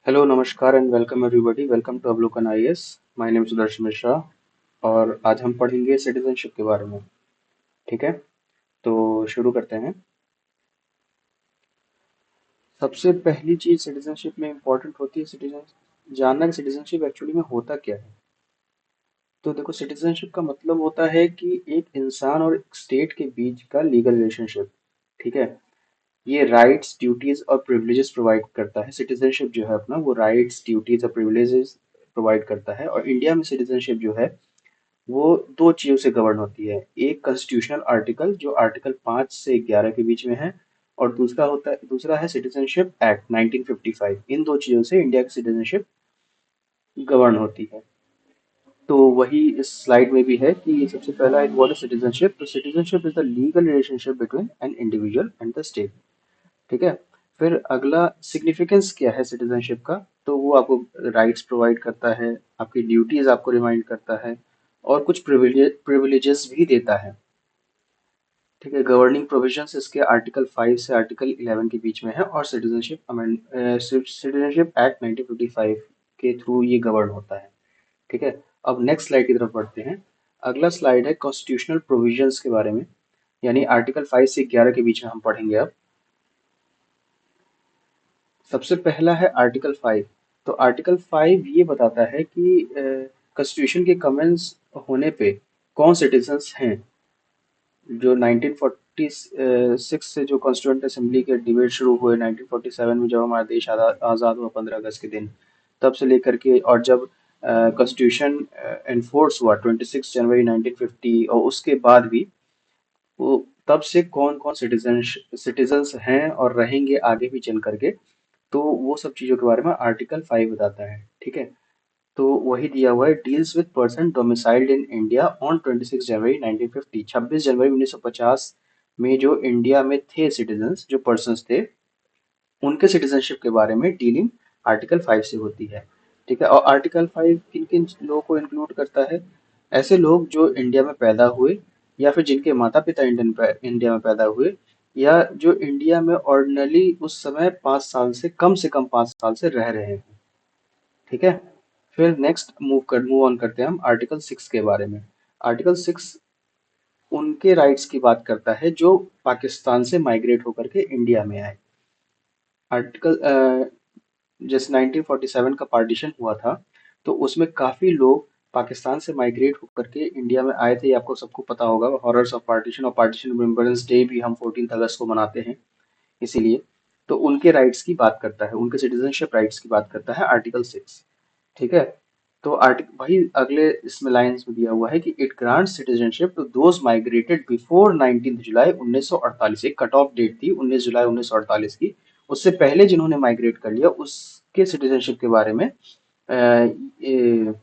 Hello नमस्कार and welcome everybody. Welcome to Avlokan IAS. My name Sudarshan Mishra और आज हम पढ़ेंगे सिटीजनशिप के बारे में। ठीक है, तो शुरू करते हैं। सबसे पहली चीज सिटीजनशिप में इम्पोर्टेंट होती है सिटीजन जानना कि सिटीजनशिप एक्चुअली में होता क्या है। तो देखो, सिटीजनशिप का मतलब होता है कि एक इंसान और एक स्टेट के बीच का लीगल रिलेशनशिप। ठीक है, ये राइट्स ड्यूटीज और प्रिविलेजेस प्रोवाइड करता है। सिटीजनशिप जो है अपना, वो राइट्स ड्यूटीज और प्रिविलेजेस प्रोवाइड करता है। और इंडिया में सिटीजनशिप जो है वो दो चीजों से गवर्न होती है। एक कॉन्स्टिट्यूशनल आर्टिकल जो आर्टिकल 5 से 11 के बीच में है, और दूसरा है सिटीजनशिप एक्ट 1955। इन दो चीजों से इंडिया की सिटीजनशिप गवर्न होती है। तो वही इस स्लाइड में भी है कि सबसे पहला एक वर्ड है सिटीजनशिप। तो citizenship is the legal relationship between an individual and the state. ठीक है, फिर अगला सिग्निफिकेंस क्या है सिटीजनशिप का। तो वो आपको राइट्स प्रोवाइड करता है, आपकी ड्यूटीज आपको रिमाइंड करता है, और कुछ प्रिविलेजेस भी देता है। ठीक है, गवर्निंग प्रोविजंस इसके आर्टिकल 5 से आर्टिकल 11 के बीच में है, और सिटीजनशिप एक्ट 1955 के थ्रू ये गवर्न होता है। ठीक है, अब नेक्स्ट स्लाइड की तरफ बढ़ते हैं। अगला स्लाइड है कॉन्स्टिट्यूशनल प्रोविजंस के बारे में, यानी आर्टिकल 5 से 11 के बीच में हम पढ़ेंगे अब। सबसे पहला है आर्टिकल 5। तो आर्टिकल 5 ये बताता है कि कॉन्स्टिट्यूशन के कमेंट्स होने पे कौन सिटीजन्स हैं। जो 1946 से जो कॉन्स्टिट्यूंट असेंबली के डिबेट शुरू हुए 1947 में, जब हमारा देश आज़ाद हुआ 15 अगस्त के दिन, तब से लेकर के, और जब कॉन्स्टिट्यूशन एनफोर्स हुआ 26 जनवरी 1950, और उसके बाद भी वो, तब से कौन कौन सिटीजन्स हैं और रहेंगे आगे भी चल करके, तो वो सब चीज़ों के बारे में आर्टिकल 5 बताता है। ठीक है, तो वही दिया हुआ है, deals with person domiciled in India on 26 जनवरी 1950। 26 जनवरी 1950 में जो इंडिया में थे सिटीजन्स, जो पर्सन्स थे, उनके सिटीजनशिप के बारे में डीलिंग आर्टिकल 5 से होती है। ठीक है, और आर्टिकल 5 किन किन लोगों को इंक्लूड करता है। ऐसे लोग जो इंडिया में पैदा हुए, या फिर जिनके माता पिता इंडिया में पैदा हुए, या जो इंडिया में ऑर्डिनली उस समय 5 साल से कम 5 साल से रह रहे हैं। ठीक है, फिर नेक्स्ट मूव ऑन करते हैं हम आर्टिकल 6 के बारे में। आर्टिकल 6 उनके राइट्स की बात करता है जो पाकिस्तान से माइग्रेट होकर के इंडिया में आए। आर्टिकल जैसे 1947 का पार्टीशन हुआ था, तो उसमें काफी लोग पाकिस्तान से माइग्रेट होकर के इंडिया में आए थे। ये आपको सबको पता होगा, हॉरर्स ऑफ पार्टीशन और पार्टीशन रिमेम्बरेंस डे भी हम 14 अगस्त को मनाते हैं इसीलिए। तो उनके राइट्स की बात करता है, उनके सिटीजनशिप राइट्स की बात करता है आर्टिकल 6। ठीक है, तो आर्टिकल वही अगले इसमें लाइंस में दिया हुआ है कि it grants citizenship to those migrated before 19 July 1948। एक कट ऑफ डेट थी 19 जुलाई 1948 की। उससे पहले जिन्होंने माइग्रेट कर लिया, उसके सिटीजनशिप के बारे में ये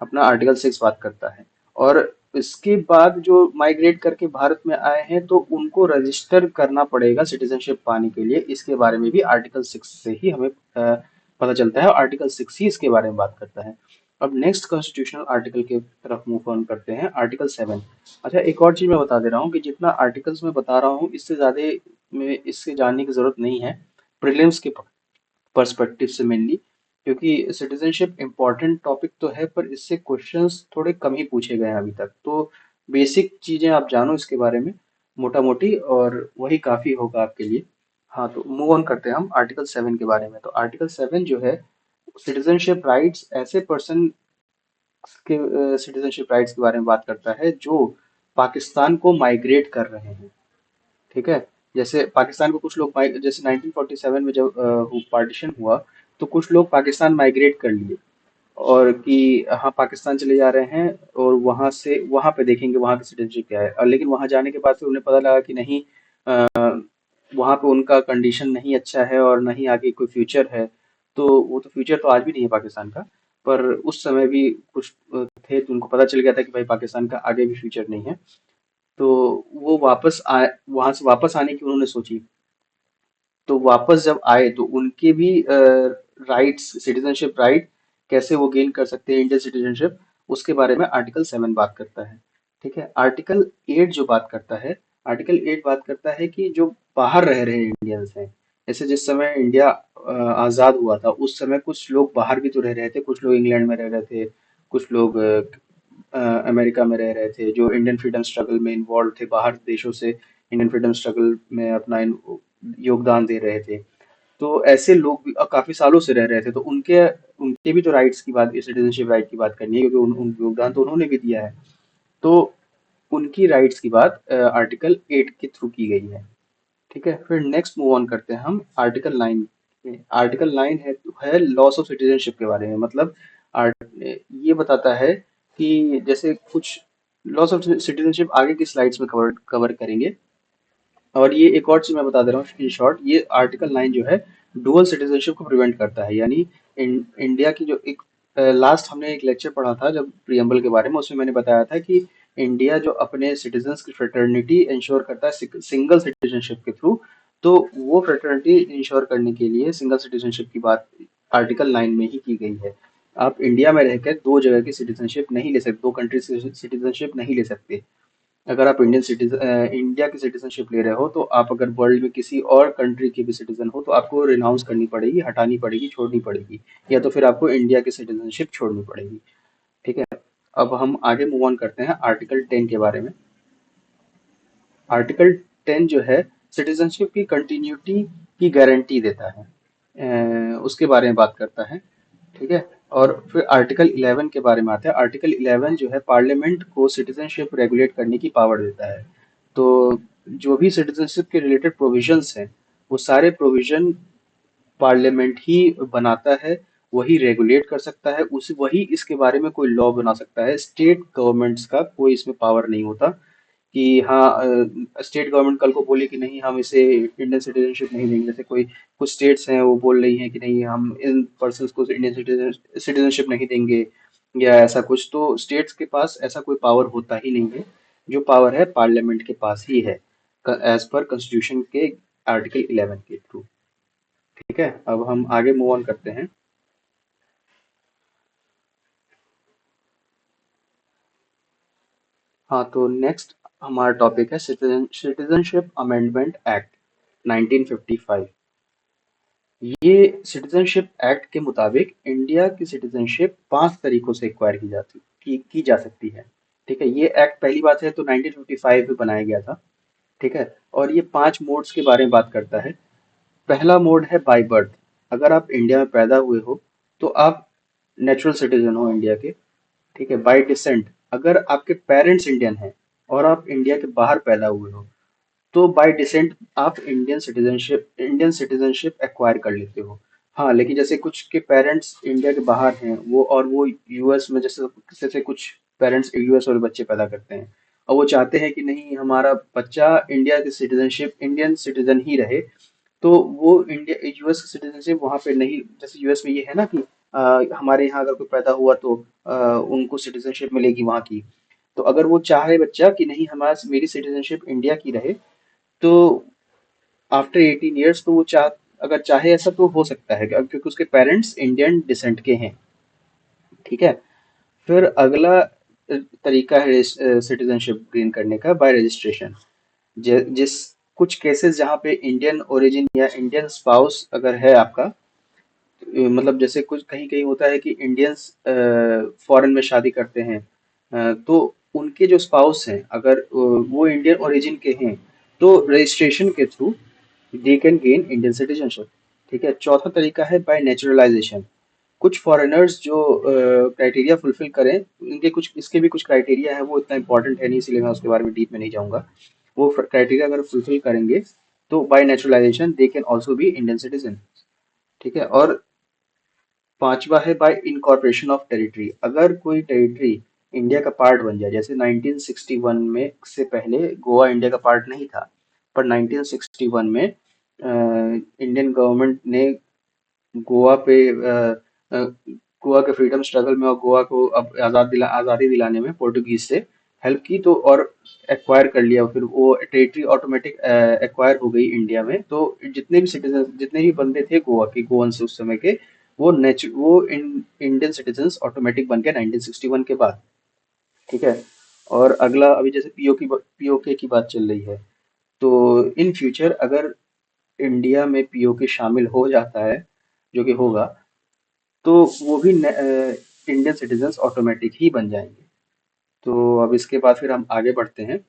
अपना आर्टिकल 6 बात करता है। और इसके बाद जो माइग्रेट करके भारत में आए हैं, तो उनको रजिस्टर करना पड़ेगा सिटीजनशिप पाने के लिए। इसके बारे में भी आर्टिकल 6 से ही हमें पता चलता है, और आर्टिकल 6 ही इसके बारे में बात करता है। अब नेक्स्ट कॉन्स्टिट्यूशनल आर्टिकल की तरफ मूव ऑन करते हैं, आर्टिकल 7। अच्छा, एक और चीज मैं बता दे रहा हूँ कि जितना आर्टिकल्स में बता रहा हूँ, इससे ज्यादा में इससे जानने की जरूरत नहीं है प्रीलिम्स के पर्सपेक्टिव से मेनली, क्योंकि सिटीजनशिप इम्पोर्टेंट टॉपिक तो है, पर इससे क्वेश्चंस थोड़े कम ही पूछे गए हैं अभी तक। तो बेसिक चीजें आप जानो इसके बारे में मोटा मोटी, और वही काफी होगा आपके लिए। हाँ, तो मूव ऑन करते हैं हम आर्टिकल 7 के बारे में। तो आर्टिकल 7 जो है, सिटीजनशिप राइट्स ऐसे पर्सन के सिटीजनशिप राइट्स के बारे में बात करता है जो पाकिस्तान को माइग्रेट कर रहे हैं। ठीक है, जैसे पाकिस्तान को कुछ लोग जैसे 1947 में जब पार्टीशन हुआ, तो कुछ लोग पाकिस्तान माइग्रेट कर लिए, और कि हाँ पाकिस्तान चले जा रहे हैं, और वहां से वहां पे देखेंगे वहां की सिटीजनशिप क्या है। और लेकिन वहां जाने के बाद फिर उन्हें पता लगा कि नहीं, वहां पे उनका कंडीशन नहीं अच्छा है और नहीं आगे कोई फ्यूचर है। तो वो तो फ्यूचर तो आज भी नहीं है पाकिस्तान का, पर उस समय भी कुछ थे, तो उनको पता चल गया था कि भाई पाकिस्तान का आगे भी फ्यूचर नहीं है। तो वो वापस आए, वहां से वापस आने की उन्होंने सोची। तो वापस जब आए, तो उनके भी राइट्स, सिटीजनशिप राइट कैसे वो गेन कर सकते हैं इंडियन सिटीजनशिप, उसके बारे में आर्टिकल 7 बात करता है। ठीक है, आर्टिकल 8 जो बात करता है, आर्टिकल 8 बात करता है कि जो बाहर रह रहे इंडियंस हैं, जैसे जिस समय इंडिया आज़ाद हुआ था उस समय कुछ लोग बाहर भी तो रह रहे थे, कुछ लोग इंग्लैंड में रह रहे थे, कुछ लोग अमेरिका में रह रहे थे जो इंडियन फ्रीडम स्ट्रगल में इन्वॉल्व थे, बाहर देशों से इंडियन फ्रीडम स्ट्रगल में अपना योगदान दे रहे थे। तो ऐसे लोग भी काफी सालों से रह रहे थे, तो उनके उनके भी तो राइट्स की बात, सिटीजनशिप राइट की बात करनी है, क्योंकि उन योगदान तो उन्होंने भी दिया है। तो उनकी राइट्स की बात आर्टिकल 8 के थ्रू की गई है। ठीक है, फिर नेक्स्ट मूव ऑन करते हैं हम आर्टिकल 9 में। आर्टिकल 9 है लॉस ऑफ सिटीजनशिप के बारे में। मतलब ये बताता है कि जैसे कुछ लॉस ऑफ सिटीजनशिप आगे की स्लाइड्स में कवर कवर करेंगे। और ये एक और चीज मैं बता दे रहा हूँ इन शॉर्ट, ये आर्टिकल 9 जो है डुअल सिटीजनशिप को प्रिवेंट करता है। यानी इंडिया की जो एक लास्ट हमने एक लेक्चर पढ़ा था जब प्रियम्बल के बारे में, उसमें मैंने बताया था कि इंडिया जो अपने सिटीजन्स की फ्रेटर्निटी इंश्योर करता है सिंगल सिटीजनशिप के थ्रू। तो वो फ्रेटर्निटी इंश्योर करने के लिए सिंगल सिटीजनशिप की बात आर्टिकल 9 में ही की गई है। आप इंडिया में रहकर दो जगह की सिटीजनशिप नहीं ले सकते, दो कंट्री सिटीजनशिप नहीं ले सकते। अगर आप इंडिया की सिटीजनशिप ले रहे हो, तो आप अगर वर्ल्ड में किसी और कंट्री के भी सिटीजन हो तो आपको रिनाउंस करनी पड़ेगी, हटानी पड़ेगी, छोड़नी पड़ेगी, या तो फिर आपको इंडिया की सिटीजनशिप छोड़नी पड़ेगी। ठीक है, अब हम आगे मूव ऑन करते हैं आर्टिकल 10 के बारे में। आर्टिकल 10 जो है सिटीजनशिप की कंटिन्यूटी की गारंटी देता है, उसके बारे में बात करता है। ठीक है, और फिर आर्टिकल 11 के बारे में आता है। आर्टिकल 11 जो है पार्लियामेंट को सिटीजनशिप रेगुलेट करने की पावर देता है। तो जो भी सिटीजनशिप के रिलेटेड प्रोविजंस हैं, वो सारे प्रोविजन पार्लियामेंट ही बनाता है, वही रेगुलेट कर सकता है, उस वही इसके बारे में कोई लॉ बना सकता है। स्टेट गवर्नमेंट्स का कोई इसमें पावर नहीं होता कि हाँ स्टेट गवर्नमेंट कल को बोले कि नहीं हम इसे इंडियन सिटीजनशिप नहीं देंगे। जैसे कोई कुछ स्टेट्स हैं वो बोल रही हैं कि नहीं हम इन पर्सन्स को इंडियन सिटीजनशिप नहीं देंगे, या ऐसा कुछ। तो स्टेट्स के पास ऐसा कोई पावर होता ही नहीं है। जो पावर है पार्लियामेंट के पास ही है, एज पर कॉन्स्टिट्यूशन के आर्टिकल 11 के थ्रू। ठीक है, अब हम आगे मूव ऑन करते हैं। हाँ, तो नेक्स्ट हमारा टॉपिक है सिटीजनशिप अमेंडमेंट एक्ट 1955। ये सिटीजनशिप एक्ट के मुताबिक इंडिया की सिटीजनशिप 5 तरीकों से एक्वायर की जा सकती है। ठीक है, ये एक्ट पहली बात है तो 1955 में बनाया गया था। ठीक है, और ये 5 मोड्स के बारे में बात करता है। पहला मोड है बाय बर्थ। अगर आप इंडिया में पैदा हुए हो तो आप नेचुरल सिटीजन हो इंडिया के। ठीक है, बाय डिसेंट, अगर आपके पेरेंट्स इंडियन हैं और आप इंडिया के बाहर पैदा हुए हो तो बाय डिसेंट आप इंडियन सिटीजनशिप एक्वायर कर लेते हो। हाँ, लेकिन जैसे कुछ के पेरेंट्स इंडिया के बाहर हैं, वो यूएस में, जैसे जैसे कुछ पेरेंट्स यूएस और बच्चे पैदा करते हैं और वो चाहते हैं कि नहीं हमारा बच्चा इंडिया की सिटीजनशिप इंडियन सिटीजन ही रहे। तो वो इंडिया यूएस की सिटीजनशिप वहाँ पे नहीं, जैसे यूएस में ये है ना कि हमारे यहाँ अगर कोई पैदा हुआ तो उनको सिटीजनशिप मिलेगी वहाँ की। तो अगर वो चाहे बच्चा कि नहीं हमारा मेरी सिटीजनशिप इंडिया की रहे, तो आफ्टर 18 ईयर्स तो वो अगर चाहे ऐसा तो हो सकता है क्योंकि उसके पेरेंट्स इंडियन डिसेंट के हैं। ठीक है, फिर अगला तरीका है सिटीजनशिप गेन करने का बाय रजिस्ट्रेशन। जिस कुछ केसेस जहाँ पे इंडियन ओरिजिन या इंडियन स्पाउस अगर है आपका, मतलब जैसे कुछ कहीं कहीं होता है कि इंडियंस फॉरेन में शादी करते हैं, तो उनके जो स्पाउस हैं अगर वो इंडियन ओरिजिन के हैं, तो रजिस्ट्रेशन के through they can gain Indian citizenship. ठीक है, चौथा तरीका है बाय नेचुरलाइजेशन। कुछ फॉरेनर्स जो क्राइटेरिया फुलफिल करें, इनके कुछ इसके भी कुछ क्राइटेरिया है, वो इतना इंपॉर्टेंट है नहीं इसलिए मैं उसके बारे में डीप में नहीं जाऊंगा। वो क्राइटेरिया अगर फुलफिल करेंगे तो bye naturalisation they can also be Indian citizen. ठीक है, और पांचवा है बाय इनकॉर्पोरेशन ऑफ टेरिटरी। अगर कोई टेरिटरी इंडिया का पार्ट बन जाए, जैसे 1961 में से पहले गोवा इंडिया का पार्ट नहीं था, पर 1961 में इंडियन गवर्नमेंट ने गोवा पे गोवा के फ्रीडम स्ट्रगल में और गोवा को अब आज़ादी दिलाने में पोर्टुगीज से हेल्प की, तो और एक्वायर कर लिया, फिर वो टेरिटरी ऑटोमेटिक एक्वायर हो गई इंडिया में। तो जितने भी सिटीजन जितने भी बंदे थे गोवा के गोवन से उस समय के, वो इंडियन सिटीजन्स ऑटोमेटिक बन गए 1961 के बाद। ठीक है, और अगला अभी जैसे पीओके की बात चल रही है, तो इन फ्यूचर अगर इंडिया में पीओके शामिल हो जाता है जो कि होगा, तो वो भी इंडियन सिटीजन्स ऑटोमेटिक ही बन जाएंगे। तो अब इसके बाद फिर हम आगे बढ़ते हैं,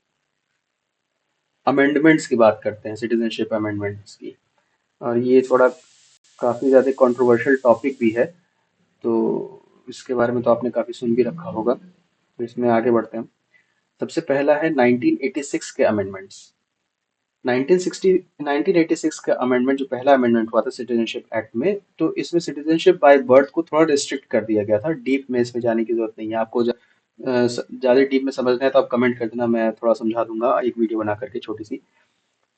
अमेंडमेंट्स की बात करते हैं, सिटीजनशिप अमेंडमेंट्स की। और ये थोड़ा काफी ज्यादा कंट्रोवर्शियल टॉपिक भी है, तो इसके बारे में तो आपने काफी सुन भी रखा होगा, तो इसमें आगे बढ़ते हैं। सबसे पहला है 1986 के अमेंडमेंट्स। 1960 1986 का अमेंडमेंट, जो पहला अमेंडमेंट हुआ था सिटीजनशिप एक्ट में, तो इसमें सिटीजनशिप बाय बर्थ को थोड़ा रिस्ट्रिक्ट कर दिया गया था। डीप में इसमें जाने की जरूरत नहीं है आपको। ज्यादा डीप में समझना है तो आप कमेंट कर देना, मैं थोड़ा समझा दूंगा एक वीडियो बना करके छोटी सी।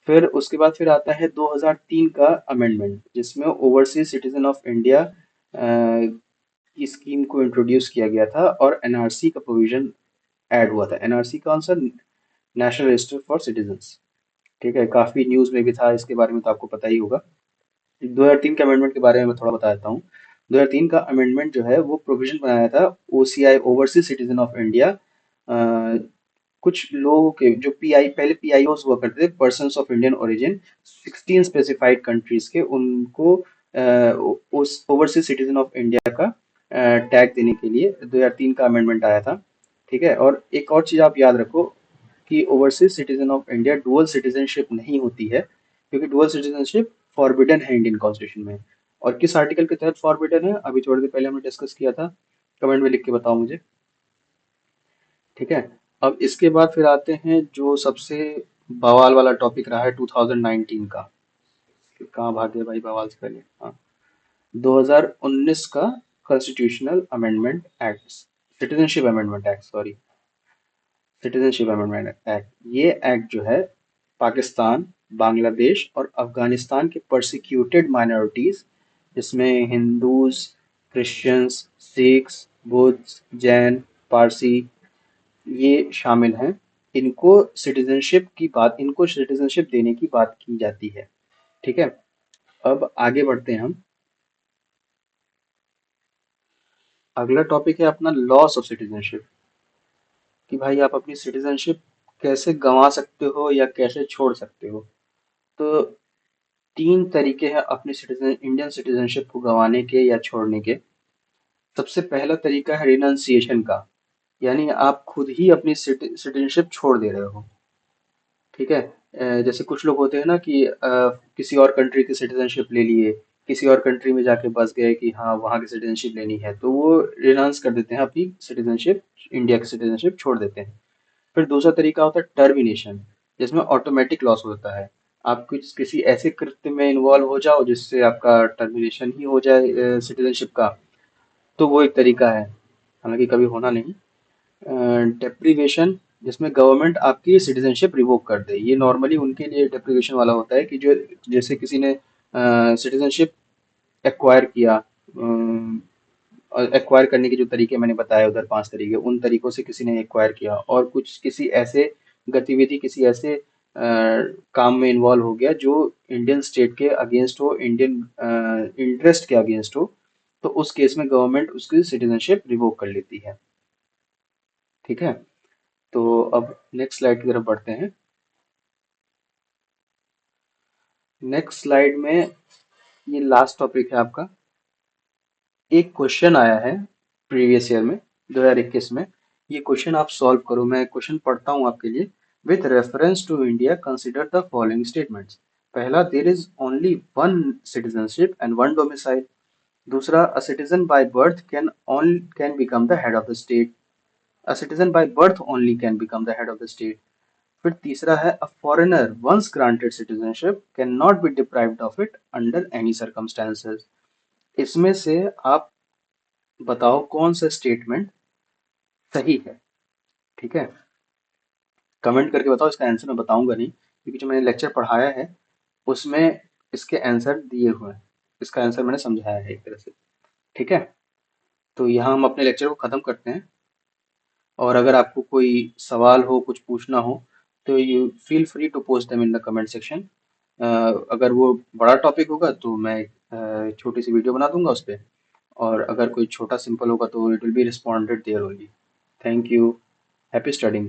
फिर उसके बाद फिर आता है 2003 का अमेंडमेंट, जिसमें ओवरसीज सिटीजन ऑफ इंडिया की स्कीम को इंट्रोड्यूस किया गया था, और एनआरसी का प्रोविजन ऐड हुआ था। एनआरसी कौन सा? National register for citizens. ठीक है, काफी न्यूज में भी था, इसके बारे में तो आपको पता ही होगा। 2003 के अमेंडमेंट के बारे में मैं थोड़ा बता देता हूँ। 2003 का अमेंडमेंट जो है वो प्रोविजन बनाया था, OCI overseas citizen of India, कुछ लोगों के जो पीआई, पहले पीआईओस हुआ करते थे, persons of Indian origin, 16 specified countries के, उनको उस ओवरसीज सिटीजन ऑफ इंडिया का टैग देने के लिए 2003 का अमेंडमेंट आया था। ठीक है, और एक और चीज आप याद रखो कि overseas citizen of India dual citizenship नहीं होती है, क्योंकि डुअल सिटीजनशिप फॉरबिडन है इंडियन कॉन्स्टिट्यूशन में। और किस आर्टिकल के तहत फॉरबिडन है, अभी थोड़ी देर पहले हमने डिस्कस किया था, कमेंट में लिख के बताओ मुझे। ठीक है, अब इसके बाद फिर आते हैं जो सबसे बवाल वाला टॉपिक रहा है 2019 का। कहाँ भागे भाई बवाल से पहले, हाँ, 2019 का constitutional amendment act, citizenship amendment act, sorry, citizenship amendment act. ये एक्ट जो है पाकिस्तान, बांग्लादेश और अफगानिस्तान के परसिक्यूटेड माइनॉरिटीज, जिसमें Hindus, Christians, Sikhs, Buddha, Jain, Parsi, ये शामिल हैं। इनको सिटीजनशिप देने की बात की जाती है। ठीक है, अब आगे बढ़ते हैं हम। अगला टॉपिक है अपना लॉस ऑफ सिटीजनशिप, कि भाई आप अपनी सिटीजनशिप कैसे गंवा सकते हो या कैसे छोड़ सकते हो। तो तीन तरीके हैं अपनी सिटीजन इंडियन सिटीजनशिप को गंवाने के या छोड़ने के। सबसे पहला तरीका है रिनाउंसिएशन का, यानी आप खुद ही अपनी सिटीजनशिप छोड़ दे रहे हो। ठीक है, जैसे कुछ लोग होते हैं ना कि किसी और कंट्री की सिटीजनशिप ले लिए, किसी और कंट्री में जाके बस गए कि हाँ वहाँ की सिटीजनशिप लेनी है, तो वो रिनाउंस कर देते हैं अपनी सिटीजनशिप, इंडिया की सिटीजनशिप छोड़ देते हैं। फिर दूसरा तरीका होता है टर्मिनेशन, जिसमें ऑटोमेटिक लॉस होता है। आप कुछ किसी ऐसे कृत्य में इन्वॉल्व हो जाओ जिससे आपका टर्मिनेशन ही हो जाए सिटीजनशिप का, तो वो एक तरीका है, हालांकि कभी होना नहीं। डेप्रीवेशन, जिसमें गवर्नमेंट आपकी सिटीजनशिप रिवोक कर दे, ये नॉर्मली उनके लिए डेप्रीवेशन वाला होता है कि जो, जैसे किसी ने सिटीजनशिप एक्वायर किया, एक्वायर करने के जो तरीके मैंने बताए उधर 5 तरीके, उन तरीकों से किसी ने एक्वायर किया, और कुछ किसी ऐसे गतिविधि, किसी ऐसे काम में इन्वॉल्व हो गया जो इंडियन स्टेट के अगेंस्ट हो, इंडियन इंटरेस्ट के अगेंस्ट हो, तो उस केस में गवर्नमेंट उसकी सिटीजनशिप रिवोक कर लेती है। ठीक है, तो अब नेक्स्ट स्लाइड की तरफ बढ़ते हैं। नेक्स्ट स्लाइड में ये लास्ट टॉपिक है आपका। एक क्वेश्चन आया है प्रीवियस ईयर में, 2021 में। ये क्वेश्चन आप सॉल्व करो, मैं क्वेश्चन पढ़ता हूँ आपके लिए। With reference to India consider the following statements. पहला, there is only one citizenship and one domicile. दूसरा, a citizen by birth can become the head of the state. A citizen by birth only can become the head of the state. फिर तीसरा है, a foreigner once granted citizenship can not be deprived of it under any circumstances. इसमें से आप बताओ कौन सा statement सही है। ठीक है, कमेंट करके बताओ, इसका आंसर मैं बताऊंगा नहीं, क्योंकि जो मैंने लेक्चर पढ़ाया है उसमें इसके आंसर दिए हुए हैं, इसका आंसर मैंने समझाया है एक तरह से। ठीक है, तो यहाँ हम अपने लेक्चर को ख़त्म करते हैं, और अगर आपको कोई सवाल हो, कुछ पूछना हो, तो you feel free to post them in the comment section. अगर वो बड़ा टॉपिक होगा तो मैं छोटी सी वीडियो बना दूंगा उस पर, और अगर कोई छोटा सिंपल होगा तो it will be responded there only. Thank you, happy studying.